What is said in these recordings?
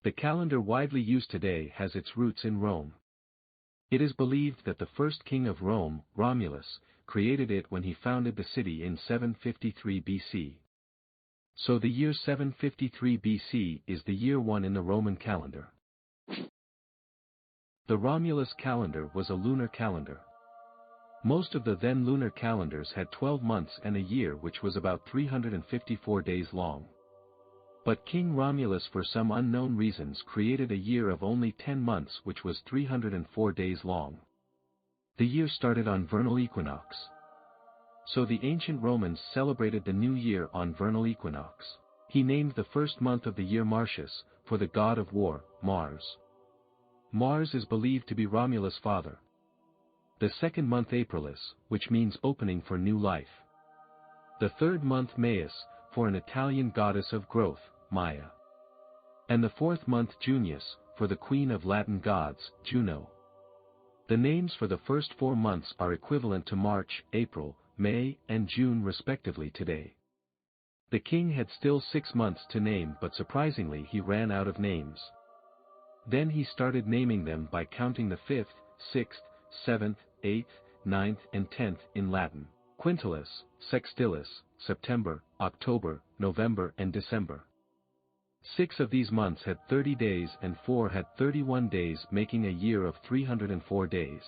The calendar widely used today has its roots in Rome. It is believed that the first king of Rome, Romulus, created it when he founded the city in 753 BC. So the year 753 BC is the year 1 in the Roman calendar. The Romulus calendar was a lunar calendar. Most of the then lunar calendars had 12 months and a year, which was about 354 days long. But King Romulus, for some unknown reasons, created a year of only 10 months, which was 304 days long. The year started on vernal equinox. So the ancient Romans celebrated the new year on vernal equinox. He named the first month of the year Martius, for the god of war, Mars. Mars is believed to be Romulus' father. The second month Aprilis, which means opening for new life. The third month Maius, for an Italian goddess of growth, Maia. And the fourth month Junius, for the queen of Latin gods, Juno. The names for the first 4 months are equivalent to March, April, May, and June respectively today. The king had still 6 months to name, but surprisingly he ran out of names. Then he started naming them by counting the 5th, 6th, 7th, 8th, 9th and 10th in Latin: Quintilis, Sextilis, September, October, November and December. 6 of these months had 30 days and 4 had 31 days, making a year of 304 days.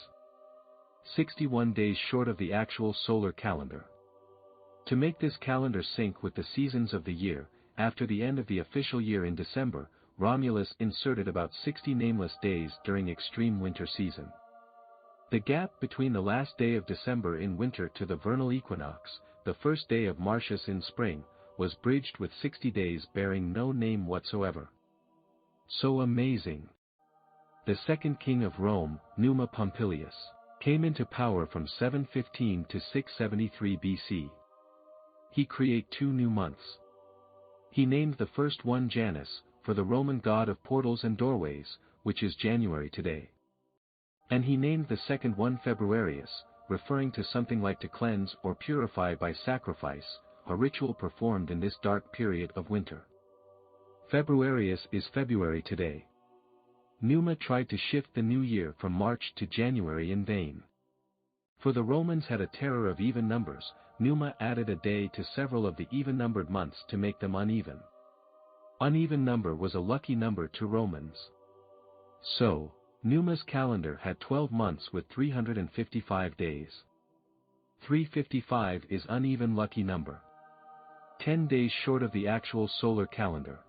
61 days short of the actual solar calendar. To make this calendar sync with the seasons of the year, after the end of the official year in December, Romulus inserted about 60 nameless days during extreme winter season. The gap between the last day of December in winter to the vernal equinox, the first day of Martius in spring, was bridged with 60 days bearing no name whatsoever. So amazing! The second king of Rome, Numa Pompilius, came into power from 715 to 673 BC. He created 2 new months. He named the first one Janus, for the Roman god of portals and doorways, which is January today. And he named the second one Februarius, referring to something like to cleanse or purify by sacrifice, a ritual performed in this dark period of winter. Februarius is February today. Numa tried to shift the new year from March to January in vain. For the Romans had a terror of even numbers, Numa added a day to several of the even-numbered months to make them uneven. Uneven number was a lucky number to Romans. So, Numa's calendar had 12 months with 355 days. 355 is uneven lucky number. 10 days short of the actual solar calendar.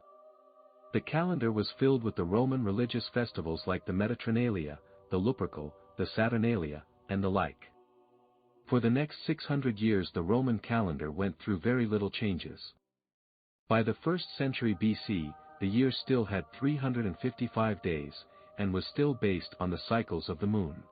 The calendar was filled with the Roman religious festivals like the Metatrenalia, the Lupercal, the Saturnalia, and the like. For the next 600 years the Roman calendar went through very little changes. By the 1st century BC, the year still had 355 days, and was still based on the cycles of the moon.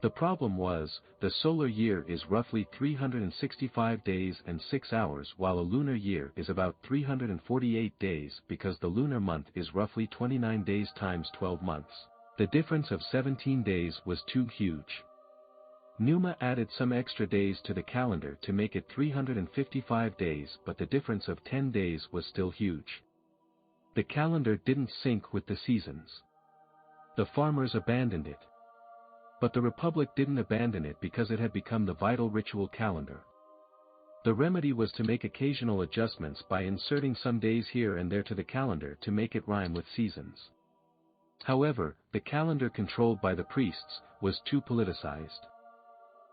The problem was, the solar year is roughly 365 days and 6 hours, while a lunar year is about 348 days, because the lunar month is roughly 29 days times 12 months. The difference of 17 days was too huge. Numa added some extra days to the calendar to make it 355 days, but the difference of 10 days was still huge. The calendar didn't sync with the seasons. The farmers abandoned it. But the Republic didn't abandon it because it had become the vital ritual calendar. The remedy was to make occasional adjustments by inserting some days here and there to the calendar to make it rhyme with seasons. However, the calendar controlled by the priests was too politicized.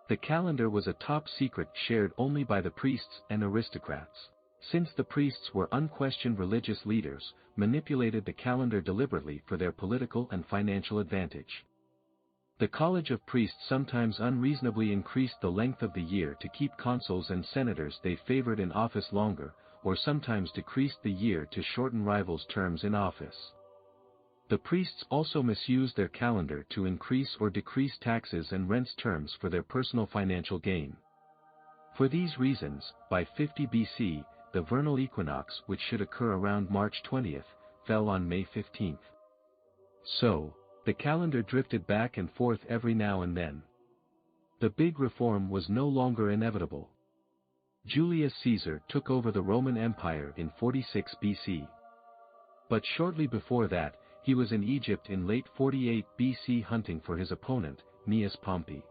The calendar was a top secret shared only by the priests and aristocrats. Since the priests were unquestioned religious leaders, manipulated the calendar deliberately for their political and financial advantage. The College of Priests sometimes unreasonably increased the length of the year to keep consuls and senators they favored in office longer, or sometimes decreased the year to shorten rivals' terms in office. The priests also misused their calendar to increase or decrease taxes and rents terms for their personal financial gain. For these reasons, by 50 BC, the vernal equinox, which should occur around March 20th, fell on May 15th. So, the calendar drifted back and forth every now and then. The big reform was no longer inevitable. Julius Caesar took over the Roman Empire in 46 BC. But shortly before that, he was in Egypt in late 48 BC hunting for his opponent, Gnaeus Pompey.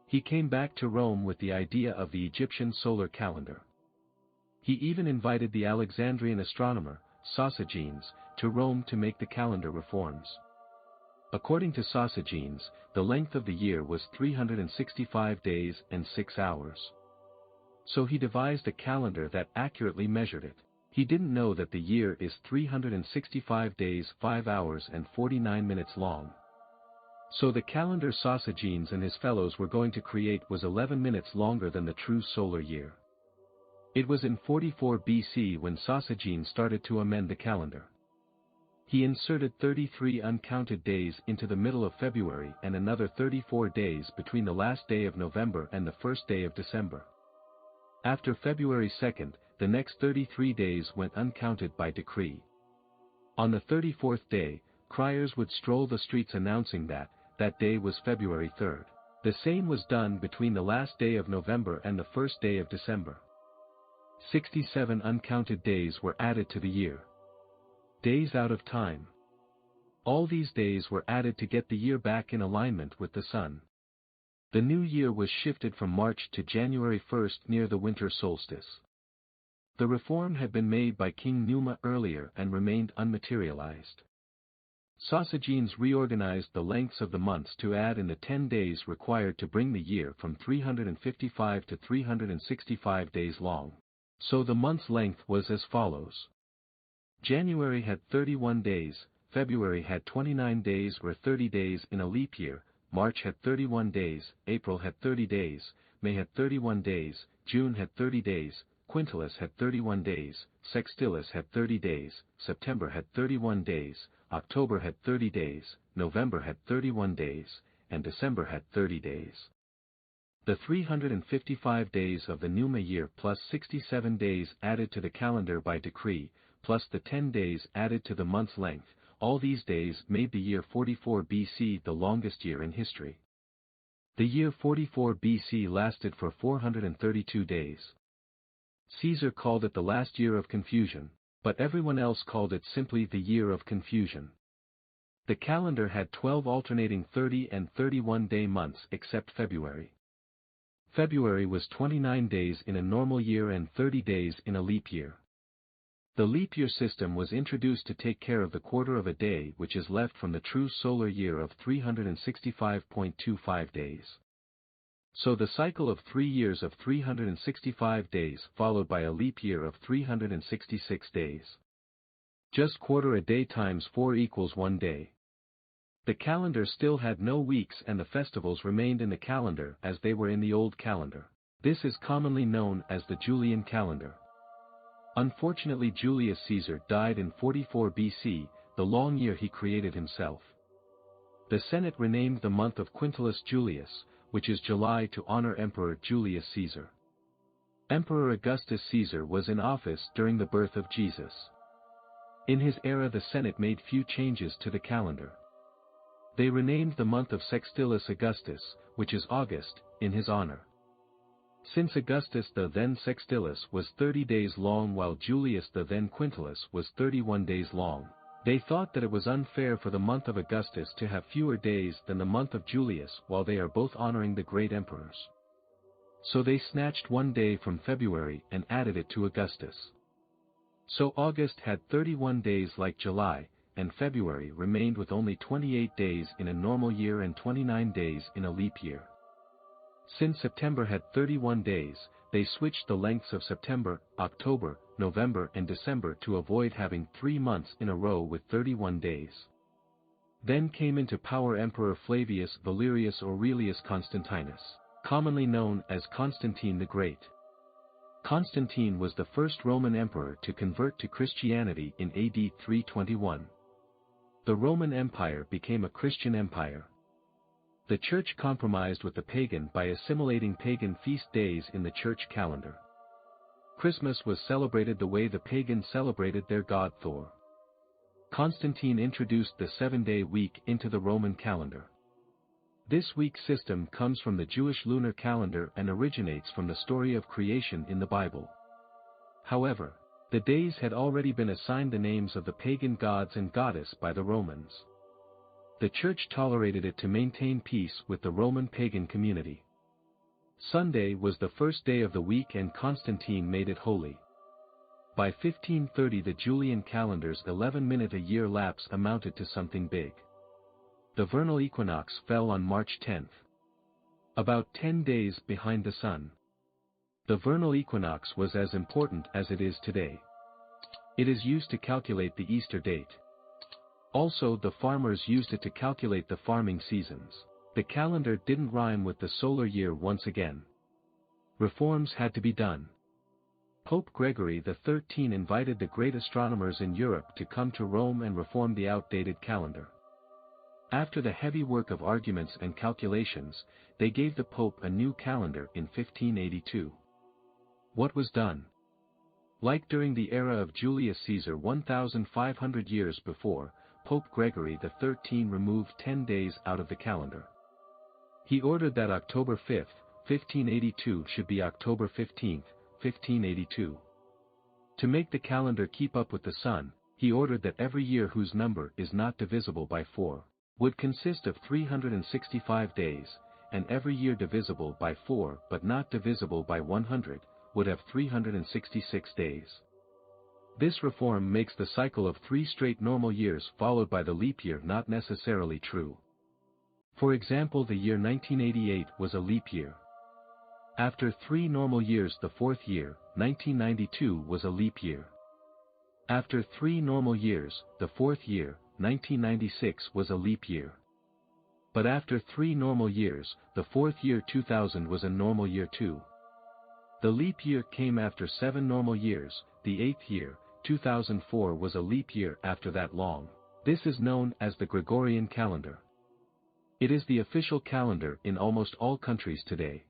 He came back to Rome with the idea of the Egyptian solar calendar. He even invited the Alexandrian astronomer, Sosigenes, to Rome to make the calendar reforms. According to Sosigenes, the length of the year was 365 days and 6 hours. So he devised a calendar that accurately measured it. He didn't know that the year is 365 days 5 hours and 49 minutes long. So the calendar Sosigenes and his fellows were going to create was 11 minutes longer than the true solar year. It was in 44 BC when Sosigenes started to amend the calendar. He inserted 33 uncounted days into the middle of February and another 34 days between the last day of November and the first day of December. After February 2nd, the next 33 days went uncounted by decree. On the 34th day, criers would stroll the streets announcing that day was February 3rd. The same was done between the last day of November and the first day of December. 67 uncounted days were added to the year. Days out of time. All these days were added to get the year back in alignment with the sun. The new year was shifted from March to January 1st near the winter solstice. The reform had been made by King Numa earlier and remained unmaterialized. Sosigenes reorganized the lengths of the months to add in the 10 days required to bring the year from 355 to 365 days long. So the month's length was as follows. January had 31 days, February had 29 days or 30 days in a leap year, March had 31 days, April had 30 days, May had 31 days, June had 30 days, Quintilis had 31 days, Sextilis had 30 days, September had 31 days, October had 30 days, November had 31 days, and December had 30 days. The 355 days of the Numa year plus 67 days added to the calendar by decree, plus the 10 days added to the month's length, all these days made the year 44 BC the longest year in history. The year 44 BC lasted for 432 days. Caesar called it the last year of confusion, but everyone else called it simply the year of confusion. The calendar had 12 alternating 30 and 31-day months except February. February was 29 days in a normal year and 30 days in a leap year. The leap year system was introduced to take care of the quarter of a day which is left from the true solar year of 365.25 days. So the cycle of 3 years of 365 days followed by a leap year of 366 days. Just quarter a day times 4 equals 1 day. The calendar still had no weeks and the festivals remained in the calendar as they were in the old calendar. This is commonly known as the Julian Calendar. Unfortunately, Julius Caesar died in 44 BC, the long year he created himself. The Senate renamed the month of Quintilis Julius, which is July, to honor Emperor Julius Caesar. Emperor Augustus Caesar was in office during the birth of Jesus. In his era the Senate made few changes to the calendar. They renamed the month of Sextilis Augustus, which is August, in his honor. Since Augustus the then Sextilis was 30 days long while Julius the then Quintilis was 31 days long, they thought that it was unfair for the month of Augustus to have fewer days than the month of Julius while they are both honoring the great emperors. So they snatched 1 day from February and added it to Augustus. So August had 31 days like July, and February remained with only 28 days in a normal year and 29 days in a leap year. Since September had 31 days, they switched the lengths of September, October, November and December to avoid having 3 months in a row with 31 days. Then came into power Emperor Flavius Valerius Aurelius Constantinus, commonly known as Constantine the Great. Constantine was the first Roman emperor to convert to Christianity in AD 321. The Roman Empire became a Christian empire. The Church compromised with the pagan by assimilating pagan feast days in the church calendar. Christmas was celebrated the way the pagans celebrated their god Thor. Constantine introduced the 7-day week into the Roman calendar. This week system comes from the Jewish lunar calendar and originates from the story of creation in the Bible. However, The days had already been assigned the names of the pagan gods and goddess by the Romans. The Church tolerated it to maintain peace with the Roman pagan community. Sunday was the first day of the week and Constantine made it holy. By 1530 the Julian calendar's 11-minute-a-year lapse amounted to something big. The vernal equinox fell on March 10. About 10 days behind the sun. The vernal equinox was as important as it is today. It is used to calculate the Easter date. Also the farmers used it to calculate the farming seasons. The calendar didn't rhyme with the solar year once again. Reforms had to be done. Pope Gregory XIII invited the great astronomers in Europe to come to Rome and reform the outdated calendar. After the heavy work of arguments and calculations, they gave the Pope a new calendar in 1582. What was done? Like during the era of Julius Caesar 1,500 years before, Pope Gregory XIII removed 10 days out of the calendar. He ordered that October 5, 1582 should be October 15, 1582. To make the calendar keep up with the sun, he ordered that every year whose number is not divisible by 4, would consist of 365 days, and every year divisible by 4 but not divisible by 100, would have 366 days. This reform makes the cycle of 3 straight normal years followed by the leap year not necessarily true. For example, the year 1988 was a leap year. After 3 normal years the 4th year, 1992 was a leap year. After 3 normal years, the 4th year, 1996 was a leap year. But after 3 normal years, the 4th year 2000 was a normal year too. The leap year came after 7 normal years, the 8th year, 2004 was a leap year after that long. This is known as the Gregorian Calendar. It is the official calendar in almost all countries today.